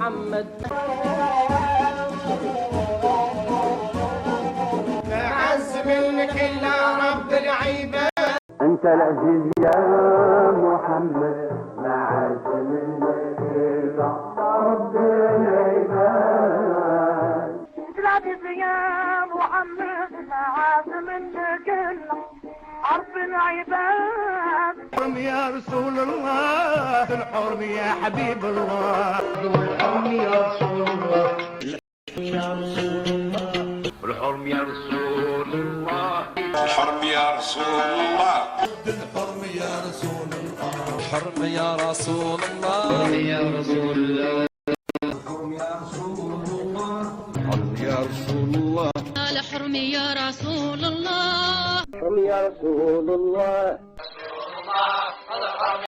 محمد. أعز منك إلا رب العباد. أنت العزيز يا محمد، ما عز منك إلا رب العباد. العزيز يا محمد، ما عز منك إلا رب العباد. الحرم يا رسول الله، الحرم يا حبيب الله، الحرم يا رسول الله، الحرم يا رسول الله، الحرم يا رسول الله، الحرم يا رسول الله، الحرم يا رسول الله، الحرم يا رسول الله، الحرم يا رسول الله، الحرم يا رسول الله، الحرم يا رسول الله، الحرم يا رسول الله.